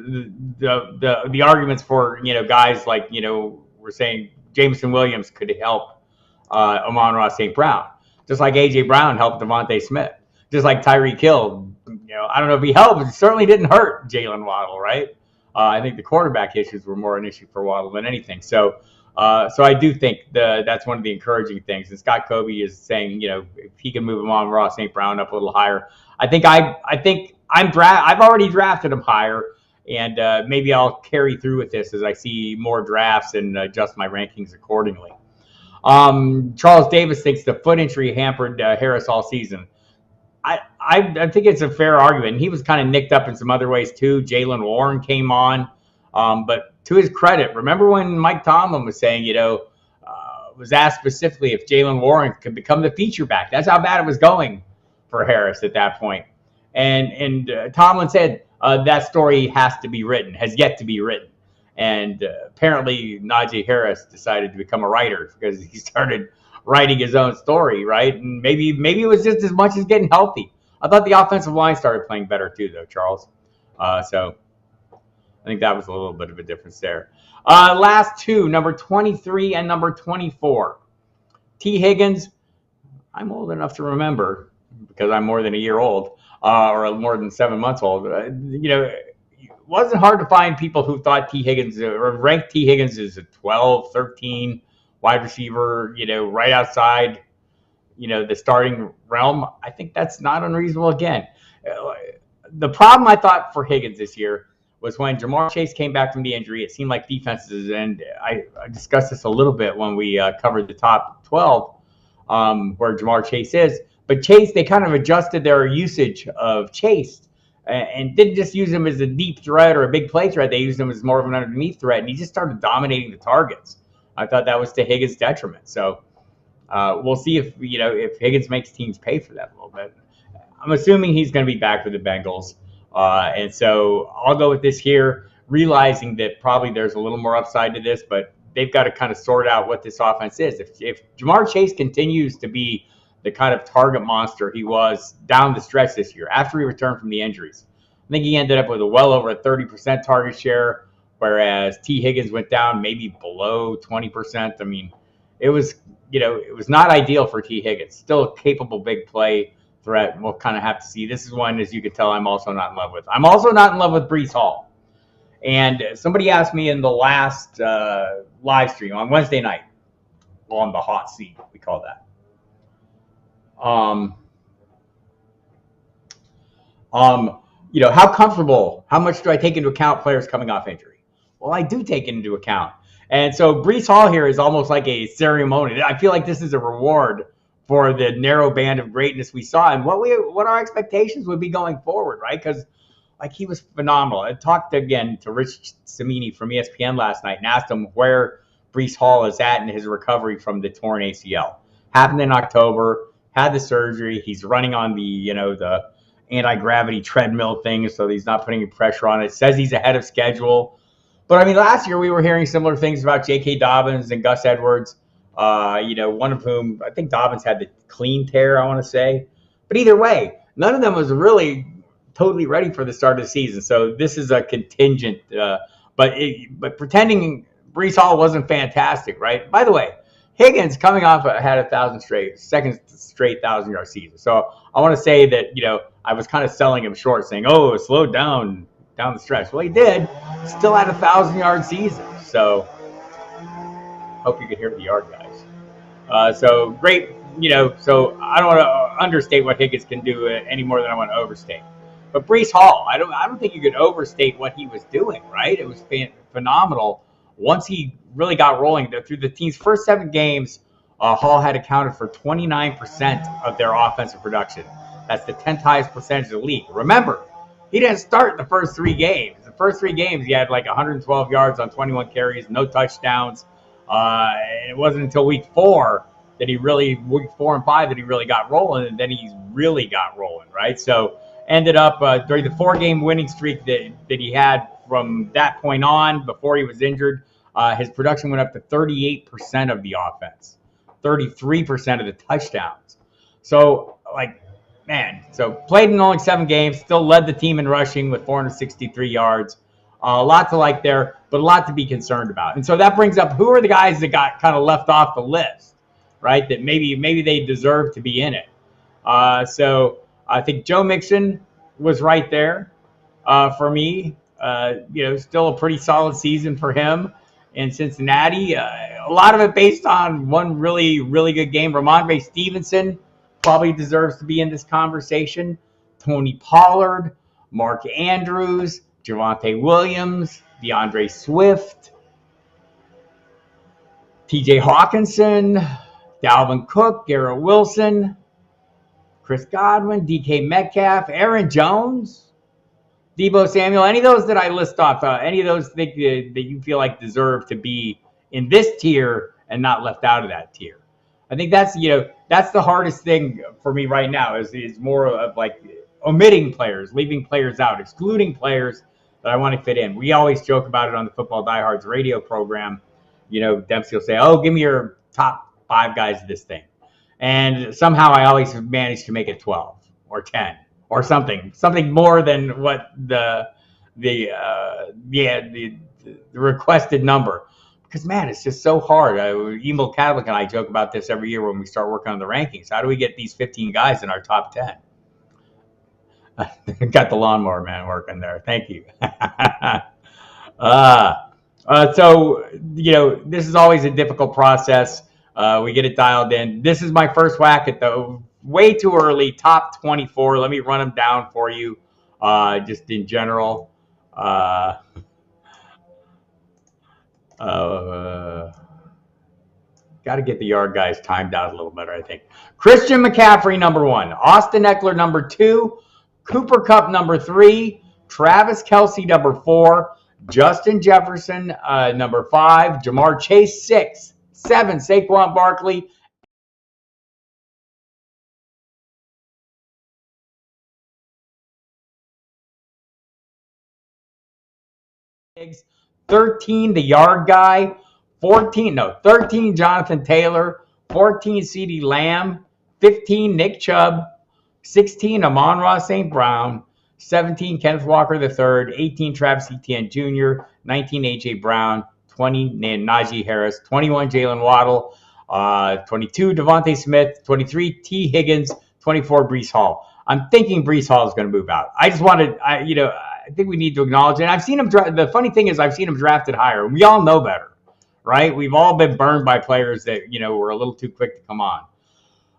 the arguments for, guys like, we're saying Jameson Williams could help Amon-Ra St. Brown, just like A.J. Brown helped Devontae Smith, just like Tyreek Hill. I don't know if he helped, but it certainly didn't hurt Jalen Waddle, right? I think the quarterback issues were more an issue for Waddle than anything. So I do think that's one of the encouraging things. And Scott Kobe is saying, if he can move Amon-Ra St. Brown up a little higher, I've already drafted him higher, and maybe I'll carry through with this as I see more drafts and adjust my rankings accordingly. Charles Davis thinks the foot injury hampered Harris all season. I think it's a fair argument. He was kind of nicked up in some other ways too. Jaylen Warren came on, but to his credit, remember when Mike Tomlin was saying, was asked specifically if Jaylen Warren could become the feature back. That's how bad it was going for Harris at that point. And Tomlin said that story has yet to be written. And apparently Najee Harris decided to become a writer because he started writing his own story, right? And maybe it was just as much as getting healthy. I thought the offensive line started playing better too, though, Charles. So I think that was a little bit of a difference there. Last 2, number 23 and number 24. T. Higgins, I'm old enough to remember because I'm more than a year old, or more than 7 months old. It wasn't hard to find people who thought T. Higgins, or ranked T. Higgins as a 12, 13 wide receiver, right outside, the starting realm. I think that's not unreasonable again. The problem I thought for Higgins this year was when Jamar Chase came back from the injury. It seemed like defenses, and I discussed this a little bit when we covered the top 12, where Jamar Chase is. But Chase, they kind of adjusted their usage of Chase and didn't just use him as a deep threat or a big play threat. They used him as more of an underneath threat, and he just started dominating the targets. I thought that was to Higgins' detriment. So we'll see if Higgins makes teams pay for that a little bit. I'm assuming he's going to be back with the Bengals. And so I'll go with this here, realizing that probably there's a little more upside to this, but they've got to kind of sort out what this offense is. If Jamar Chase continues to be the kind of target monster he was down the stretch this year after he returned from the injuries, I think he ended up with well over a 30% target share, whereas T. Higgins went down maybe below 20%. I mean, it was not ideal for T. Higgins. Still a capable big play threat. We'll kind of have to see. This is one, as you can tell, I'm also not in love with. I'm also not in love with Breece Hall. And somebody asked me in the last live stream on Wednesday night, on the hot seat, we call that. How comfortable, how much do I take into account players coming off injury? Well, I do take it into account. And so Breece Hall here is almost like a ceremony. I feel like this is a reward for the narrow band of greatness we saw and what our expectations would be going forward, right? Because he was phenomenal. I talked again to Rich Cimini from ESPN last night and asked him where Breece Hall is at in his recovery from the torn ACL. Happened in October, had the surgery. He's running on the anti-gravity treadmill thing, so he's not putting any pressure on it. Says he's ahead of schedule. But, I mean, last year we were hearing similar things about J.K. Dobbins and Gus Edwards, one of whom, I think Dobbins had the clean tear, I want to say. But either way, none of them was really totally ready for the start of the season. So this is a contingent. But pretending Breece Hall wasn't fantastic, right? By the way, Higgins coming off had second straight 1,000-yard season. So I want to say that, I was kind of selling him short, saying, oh, it slowed down the stretch. Well, he did. Still had a 1,000-yard season. So hope you could hear the yard guys. So great, so I don't want to understate what Higgins can do any more than I want to overstate. But Breece Hall, I don't think you could overstate what he was doing, right? It was phenomenal. Once he really got rolling, through the team's first 7 games, Hall had accounted for 29% of their offensive production. That's the 10th highest percentage of the league. Remember, he didn't start the first 3 games. The first 3 games, he had 112 yards on 21 carries, no touchdowns. And it wasn't until week 4 and 5 that he really got rolling, and then he really got rolling, right? So ended up during the 4-game winning streak that he had from that point on before he was injured, his production went up to 38% of the offense, 33% of the touchdowns. So, so played in only 7 games, still led the team in rushing with 463 yards. A lot to like there, but a lot to be concerned about. And so that brings up, who are the guys that got kind of left off the list, right? That maybe they deserve to be in it. So I think Joe Mixon was right there for me. Still a pretty solid season for him in Cincinnati. A lot of it based on one really, really good game. Ramondre Stevenson probably deserves to be in this conversation. Tony Pollard, Mark Andrews, Javonte Williams, DeAndre Swift, TJ Hawkinson, Dalvin Cook, Garrett Wilson, Chris Godwin, DK Metcalf, Aaron Jones, Deebo Samuel. Any of those that I list off, any of those that you feel like deserve to be in this tier and not left out of that tier? I think that's the hardest thing for me right now is more of omitting players, leaving players out, excluding players that I want to fit in. We always joke about it on the Football Diehards radio program. Dempsey will say, oh, give me your top 5 guys of this thing. And somehow I always manage to make it 12 or 10 or something more than what the requested number. Because, man, it's just so hard. Emil Cadlick and I joke about this every year when we start working on the rankings. How do we get these 15 guys in our top 10? Got the lawnmower man working there. Thank you. So, this is always a difficult process. We get it dialed in. This is my first whack at the way too early top 24. Let me run them down for you just in general. Uh, uh, Got to get the yard guys timed out a little better, I think. Christian McCaffrey, number 1. Austin Eckler, number 2. Cooper Kupp, number 3. Travis Kelce, number 4. Justin Jefferson, number 5. Jamar Chase, 6. 7. Saquon Barkley. Diggs. 13, the yard guy. 13, Jonathan Taylor. 14, CeeDee Lamb. 15, Nick Chubb. 16, Amon-Ra St. Brown. 17, Kenneth Walker III. 18, Travis Etienne Jr. 19, A.J. Brown. 20, Najee Harris. 21, Jalen Waddle. 22, Devontae Smith. 23, T. Higgins. 24, Breece Hall. I'm thinking Breece Hall is going to move out. I just wanted, I think we need to acknowledge it. I've seen him. The funny thing is, I've seen him drafted higher. We all know better, right? We've all been burned by players that were a little too quick to come on.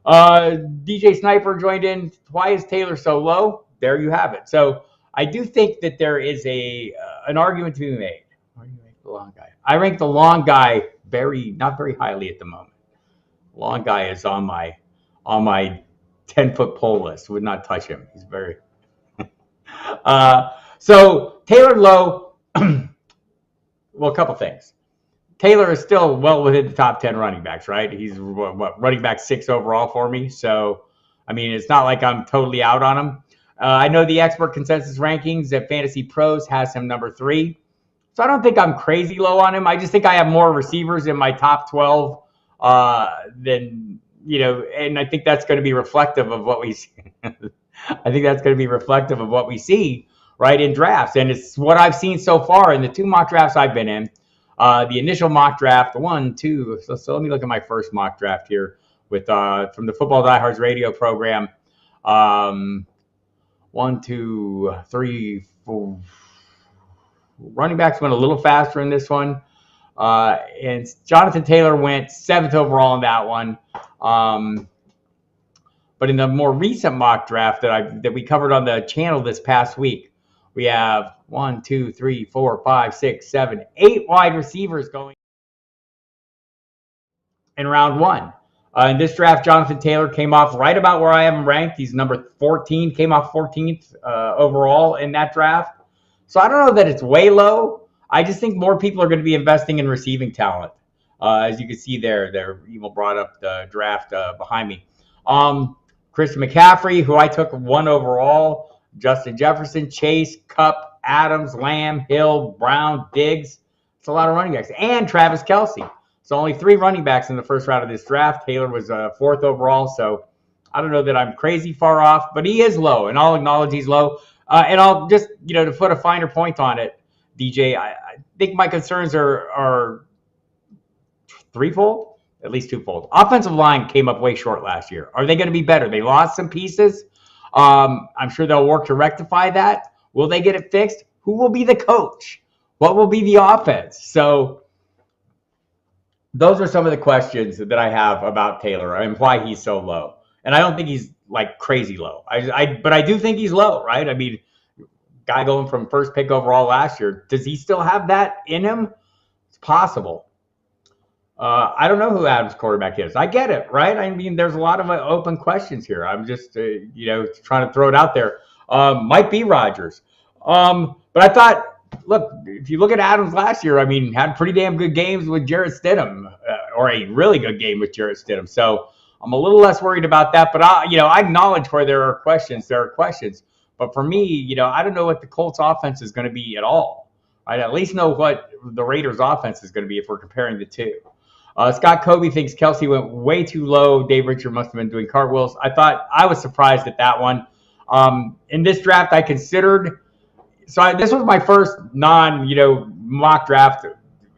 DJ Sniper joined in. Why is Taylor so low? There you have it. So I do think that there is an argument to be made. Why do you rank the long guy? I rank the long guy not very highly at the moment. Long guy is on my 10-foot pole list. Would not touch him. He's very. So Taylor low. Well, a couple things. Taylor is still well within the top 10 running backs, right? He's running back 6 overall for me. So, I mean, it's not like I'm totally out on him. I know the expert consensus rankings at Fantasy Pros has him number 3. So I don't think I'm crazy low on him. I just think I have more receivers in my top 12 than, and I think that's going to be reflective of what we see. I think that's going to be reflective of what we see, right, in drafts. And it's what I've seen so far in the 2 mock drafts I've been in. The initial mock draft, 1, 2. So let me look at my first mock draft here with from the Football Diehards radio program. 1, 2, 3, 4. Running backs went a little faster in this one. And Jonathan Taylor went 7th overall in that one. But in the more recent mock draft that we covered on the channel this past week, we have 1, 2, 3, 4, 5, 6, 7, 8 wide receivers going in round 1. In this draft, Jonathan Taylor came off right about where I have him ranked. He's number 14, came off 14th overall in that draft. So I don't know that it's way low. I just think more people are going to be investing in receiving talent. As you can see there, Evil brought up the draft behind me. Christian McCaffrey, who I took 1 overall. Justin Jefferson, Chase, Kupp, Adams, Lamb, Hill, Brown, Diggs. It's a lot of running backs. And Travis Kelce. So only 3 running backs in the first round of this draft. Taylor was 4th overall. So I don't know that I'm crazy far off, but he is low, and I'll acknowledge he's low. And I'll just, to put a finer point on it, DJ, I think my concerns are threefold, at least twofold. Offensive line came up way short last year. Are they going to be better? They lost some pieces. I'm sure they'll work to rectify that. Will they get it fixed? Who will be the coach? What will be the offense? So those are some of the questions that I have about Taylor and why he's so low. And I don't think he's like crazy low. But I do think he's low, right? I mean, guy going from first pick overall last year, does he still have that in him? It's possible. I don't know who Adams' quarterback is. I get it, right? I mean, there's a lot of open questions here. I'm just, trying to throw it out there. Might be Rodgers. But I thought, look, if you look at Adams last year, I mean, had pretty damn good games with Jarrett Stidham, or a really good game with Jarrett Stidham. So I'm a little less worried about that. But I acknowledge where there are questions. There are questions. But for me, I don't know what the Colts offense is going to be at all. I at least know what the Raiders offense is going to be if we're comparing the two. Scott Kobe thinks Kelce went way too low. Dave Richard must have been doing cartwheels. I was surprised at that one. In this draft, I considered. So this was my first mock draft,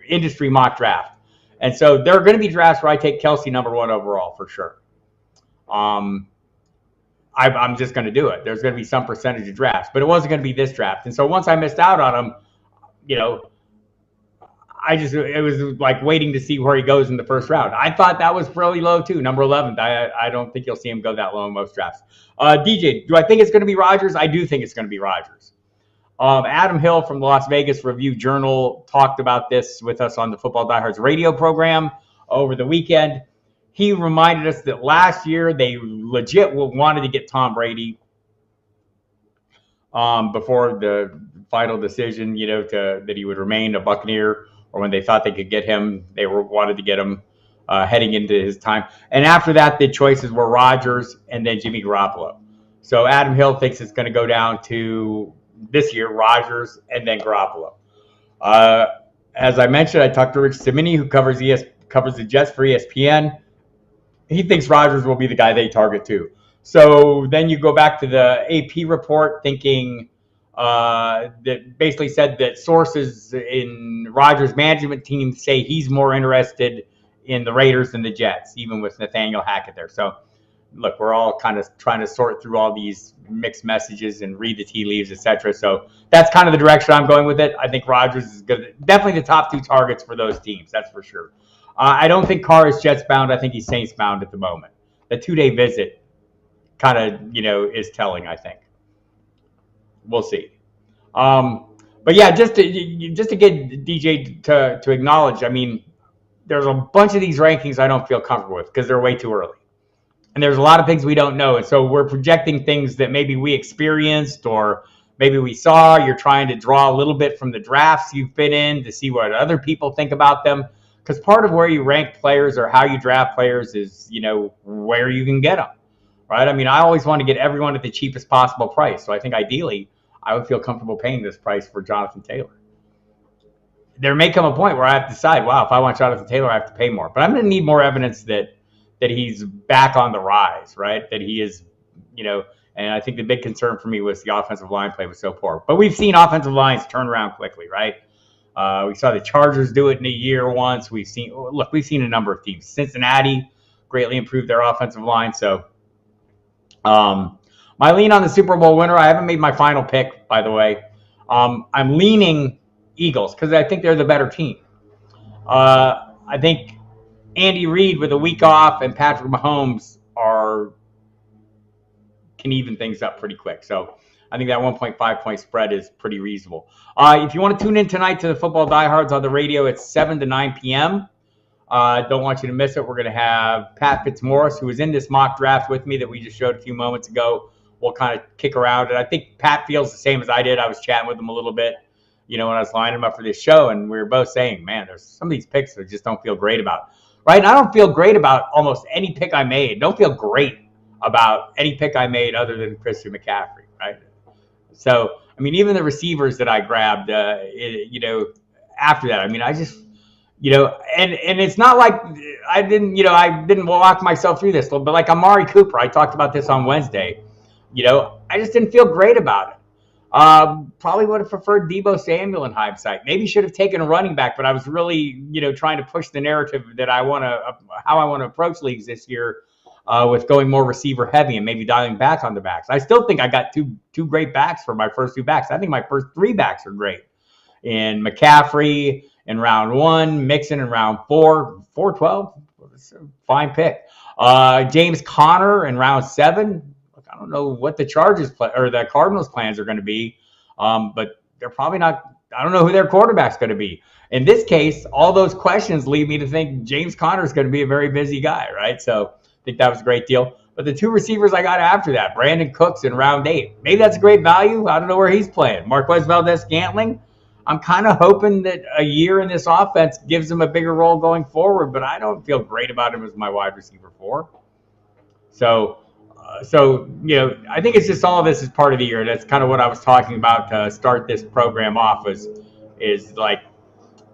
industry mock draft. And so there are going to be drafts where I take Kelce number 1 overall for sure. I'm just going to do it. There's going to be some percentage of drafts, but it wasn't going to be this draft. And so once I missed out on him, it was like waiting to see where he goes in the first round. I thought that was really low too, number 11th. I don't think you'll see him go that low in most drafts. DJ, do I think it's going to be Rodgers? I do think it's going to be Rodgers. Adam Hill from the Las Vegas Review-Journal talked about this with us on the Football Diehards radio program over the weekend. He reminded us that last year they legit wanted to get Tom Brady before the final decision, that he would remain a Buccaneer, or when they thought they could get him, they wanted to get him heading into his time. And after that, the choices were Rodgers and then Jimmy Garoppolo. So Adam Hill thinks it's going to go down to this year, Rodgers and then Garoppolo. As I mentioned, I talked to Rich Cimini, who covers the Jets for ESPN. He thinks Rodgers will be the guy they target too. So then you go back to the AP report thinking that basically said that sources in Rodgers' management team say he's more interested in the Raiders than the Jets, even with Nathaniel Hackett there. So look, we're all kind of trying to sort through all these mixed messages and read the tea leaves, etc. So that's kind of the direction I'm going with it. I think Rodgers is good. Definitely the top two targets for those teams, that's for sure. I don't think Carr is Jets bound. I think he's Saints bound at the moment. The 2-day visit kind of, is telling, I think. We'll see. But yeah, just to get DJ to acknowledge, I mean, there's a bunch of these rankings I don't feel comfortable with because they're way too early. And there's a lot of things we don't know. And so we're projecting things that maybe we experienced or maybe we saw. You're trying to draw a little bit from the drafts you've been in to see what other people think about them. Because part of where you rank players or how you draft players is, where you can get them, right? I mean, I always want to get everyone at the cheapest possible price. So I think ideally I would feel comfortable paying this price for Jonathan Taylor. There may come a point where I have to decide, wow, if I want Jonathan Taylor, I have to pay more. But I'm going to need more evidence that he's back on the rise, right? That he is, and I think the big concern for me was the offensive line play was so poor. But we've seen offensive lines turn around quickly, right? We saw the Chargers do it in a year once. We've seen a number of teams. Cincinnati greatly improved their offensive line. So my lean on the Super Bowl winner, I haven't made my final pick, by the way. I'm leaning Eagles because I think they're the better team. I think Andy Reid with a week off and Patrick Mahomes can even things up pretty quick. So I think that 1.5 point spread is pretty reasonable. If you want to tune in tonight to the Football Diehards on the radio, it's 7 to 9 p.m. Don't want you to miss it. We're going to have Pat Fitzmaurice, who was in this mock draft with me that we just showed a few moments ago. We'll kind of kick around. And I think Pat feels the same as I did. I was chatting with him a little bit, when I was lining him up for this show. And we were both saying, man, there's some of these picks that I just don't feel great about. Right? And I don't feel great about almost any pick I made. Don't feel great about any pick I made other than Christian McCaffrey, right? So, I mean, even the receivers that I grabbed, after that, I mean, I just, and it's not like I didn't walk myself through this, but like Amari Cooper, I talked about this on Wednesday, I just didn't feel great about it. Probably would have preferred Deebo Samuel in hindsight. Maybe should have taken a running back, but I was really, trying to push the narrative that how I want to approach leagues this year, with going more receiver heavy and maybe dialing back on the backs. I still think I got two great backs for my first two backs. I think my first three backs are great. In McCaffrey in round 1, Mixon in round 4, 412, fine pick. James Conner in round 7. I don't know what the Chargers or the Cardinals plans are going to be, but they're probably not. I don't know who their quarterback's going to be. In this case, all those questions lead me to think James Conner is going to be a very busy guy, right? So I think that was a great deal. But the two receivers I got after that, Brandon Cooks in round 8, maybe that's a great value. I don't know where he's playing. Marquez Valdez-Scantling. I'm kind of hoping that a year in this offense gives him a bigger role going forward, but I don't feel great about him as my wide receiver 4. So I think it's just all of this is part of the year. That's kind of what I was talking about to start this program off is like,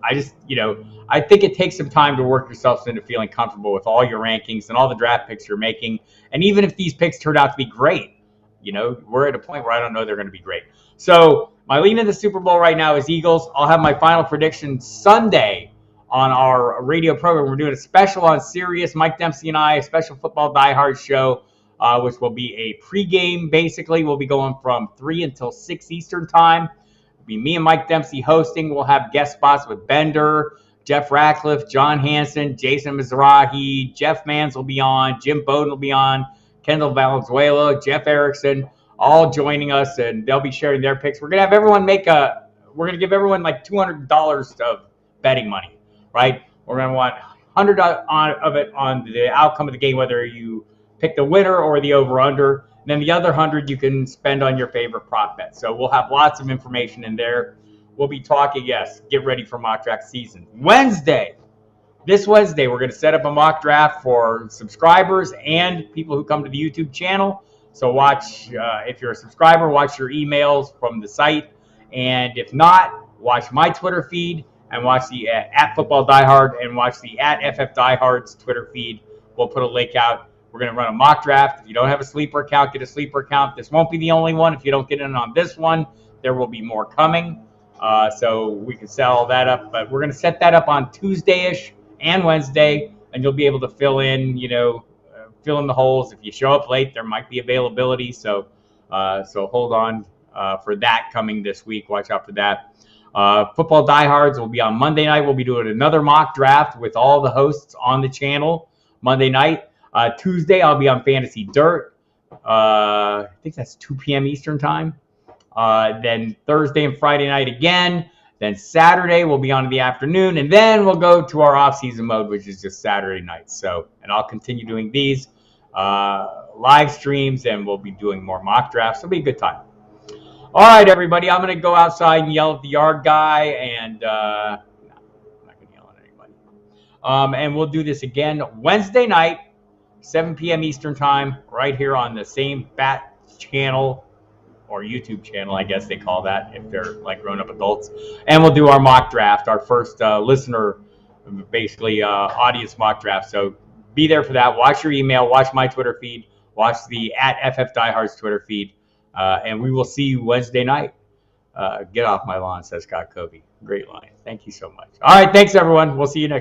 I think it takes some time to work yourself into feeling comfortable with all your rankings and all the draft picks you're making. And even if these picks turn out to be great, we're at a point where I don't know they're going to be great. So my lean in the Super Bowl right now is Eagles. I'll have my final prediction Sunday on our radio program. We're doing a special on Sirius, Mike Dempsey and I, a special Football Diehards show, which will be a pregame, basically. We'll be going from 3 until 6 Eastern time. It'll be me and Mike Dempsey hosting. We'll have guest spots with Bender, Jeff Ratcliffe, John Hansen, Jason Mizrahi, Jeff Mans will be on, Jim Bowden will be on, Kendall Valenzuela, Jeff Erickson. all joining us, and they'll be sharing their picks. We're gonna give everyone like $200 of betting money, right? We're gonna want 100 of it on the outcome of the game, whether you pick the winner or the over/under. And then the other 100 you can spend on your favorite prop bet. So we'll have lots of information in there. We'll be talking. Yes, get ready for mock draft season. This Wednesday, we're going to set up a mock draft for subscribers and people who come to the YouTube channel. So watch, if you're a subscriber, watch your emails from the site. And if not, watch my Twitter feed and watch the at Football Diehard and watch the at FF Diehards Twitter feed. We'll put a link out. We're going to run a mock draft. If you don't have a sleeper account, get a sleeper account. This won't be the only one. If you don't get in on this one, there will be more coming. So we can set all that up. But we're going to set that up on Tuesday-ish and Wednesday, and you'll be able to fill in the holes. If you show up late, there might be availability. So hold on for that coming this week. Watch out for that. Football Diehards will be on Monday night. We'll be doing another mock draft with all the hosts on the channel Monday night. Tuesday, I'll be on Fantasy Dirt. I think that's 2 p.m. Eastern time. Then Thursday and Friday night again. Then Saturday we'll be on in the afternoon, and then we'll go to our off-season mode, which is just Saturday nights. So, and I'll continue doing these live streams, and we'll be doing more mock drafts. It'll be a good time. All right, everybody, I'm going to go outside and yell at the yard guy, and no, I'm not going to yell at anybody. And we'll do this again Wednesday night, 7 p.m. Eastern time, right here on the same Bat channel, or YouTube channel, I guess they call that if they're like grown-up adults. And we'll do our mock draft, our first listener, basically audience mock draft. So be there for that. Watch your email. Watch my Twitter feed. Watch the at FF Diehards Twitter feed. And we will see you Wednesday night. Get off my lawn, says Scott Covey. Great line. Thank you so much. All right, thanks, everyone. We'll see you next